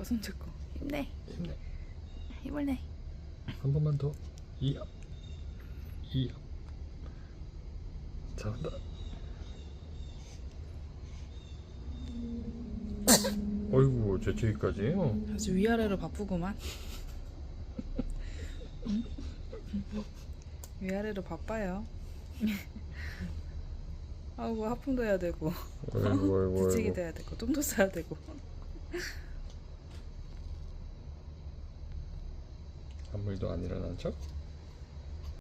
아빠 손 잡고 힘내. 힘내. 힘을 내. 한 번만 더. 이압. 이압. 잘한다. 어이구, 저기까지요? 아주 위아래로 바쁘구만. 응? 위아래로 바빠요. 아이고, 하품도 해야 되고 뒤치기도 해야 되고 똥도 싸야 되고. 아무 일도 안 일어난 척?